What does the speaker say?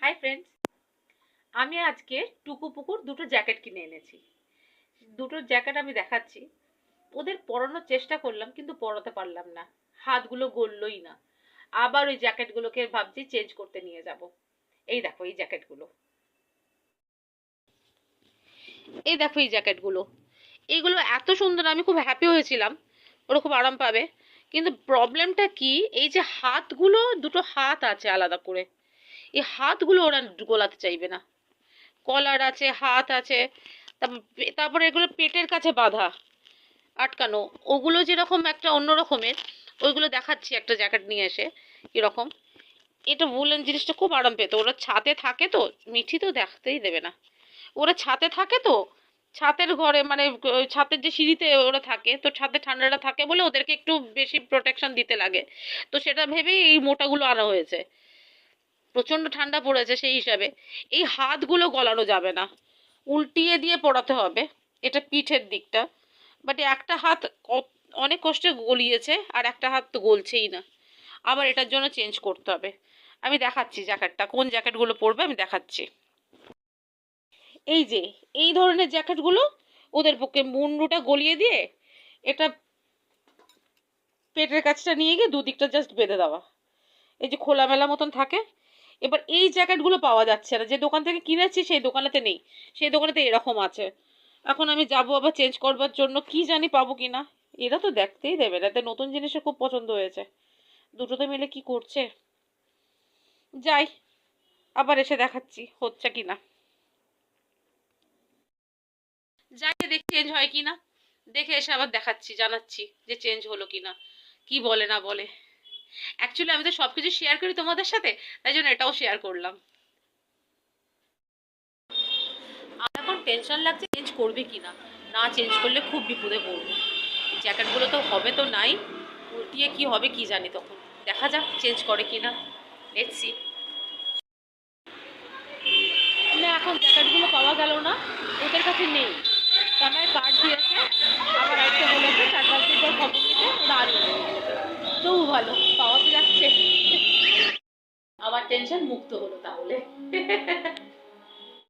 Hi friends, আমি আজকে টুকু পুকুর দুটো জ্যাকেট কিনে এনেছি। দুটো জ্যাকেট আমি দেখাচ্ছি। ওদের পরানোর চেষ্টা করলাম কিন্তু পরাতে পারলাম না, হাতগুলো গললই না। আবার ওই জ্যাকেটগুলোকে ভাবছি চেঞ্জ করতে নিয়ে যাব। এই দেখো এই জ্যাকেটগুলো, এই দেখো এই জ্যাকেটগুলো, এইগুলো এত সুন্দর, আমি খুব হ্যাপি হয়েছিলাম, ওরা খুব আরাম পাবে। কিন্তু প্রবলেমটা কি, এই যে হাতগুলো, দুটো হাত আছে আলাদা করে, এই হাতগুলো ওরা গোলাতে চাইবে না। কলার আছে, হাত আছে, তারপরে এগুলো পেটের কাছে বাঁধা, আটকানো। ওগুলো যেরকম একটা অন্য রকমের, ওইগুলো দেখাচ্ছি একটা জ্যাকেট নিয়ে এসে এরকম। এটা বললেন জিনিসটা খুব আরাম পেত। ওরা ছাদে থাকে তো, মিঠি তো দেখতেই দেবে না। ওরা ছাদে থাকে তো, ছাদের ঘরে মানে ছাদের যে সিঁড়িতে ওরা থাকে, তো ছাদে ঠান্ডাটা থাকে বলে ওদেরকে একটু বেশি প্রোটেকশন দিতে লাগে। তো সেটা ভেবেই এই মোটাগুলো আনা হয়েছে। প্রচন্ড ঠান্ডা পড়েছে সেই হিসাবে। এই হাতগুলো গলানো যাবে না, উল্টিয়ে দিয়ে পড়াতে হবে। এটা পিঠের দিকটা, বাট একটা হাত অনেক কষ্টে গলিয়েছে, আর একটা হাত তো গলছেই না। আবার এটার জন্য চেঞ্জ করতে হবে। আমি দেখাচ্ছি জ্যাকেটটা, কোন জ্যাকেটগুলো পরবে আমি দেখাচ্ছি। এই যে এই ধরনের জ্যাকেটগুলো ওদের পক্ষে, মুন্ডুটা গলিয়ে দিয়ে এটা পেটের কাছটা নিয়ে গিয়ে দুদিকটা জাস্ট বেঁধে দেওয়া, এই যে খোলামেলা মতন থাকে। এবার এই জ্যাকেটগুলো পাওয়া যাচ্ছে না, যে দোকান থেকে কিনেছি সেই দোকানেতে নেই, সেই দোকানেতে এরকম আছে। এখন আমি যাবো আবার চেঞ্জ করবার জন্য, কি জানি পাবো কিনা। এরা তো দেখতেই দেবে না, এদের নতুন জিনিসের খুব পছন্দ হয়েছে। দুটোতে মিলে কি করছে, যাই আবার এসে দেখাচ্ছি হচ্ছে কিনা। যাই দেখি চেঞ্জ হয় কিনা, দেখে এসে আবার দেখাচ্ছি, জানাচ্ছি যে চেঞ্জ হলো কিনা, কি বলে না বলে। অ্যাকচুয়ালি আমি তো সবকিছু শেয়ার করি তোমাদের সাথে, তাই জন্য এটাও শেয়ার করলাম। আর এখন টেনশন লাগছে চেঞ্জ করবে কিনা, না চেঞ্জ করলে খুব বিপদে পড়বো। জ্যাকেটগুলো তো হবে তো নাই, উল্টিয়ে কি হবে কি জানি। তখন দেখা যাক চেঞ্জ করে কিনা, দেখছি। না এখন জ্যাকেটগুলো পাওয়া গেল না, ওদের কাছে নেই। কানায় কার্ড দিয়েছে, আবার একটা বলেছে 4-5 দিন পর খবর নিতে, ওরা আনিয়ে নিয়ে গেছে। তবু ভালো, পাওয়া তো যাচ্ছে। আবার টেনশন মুক্ত হলো তাহলে।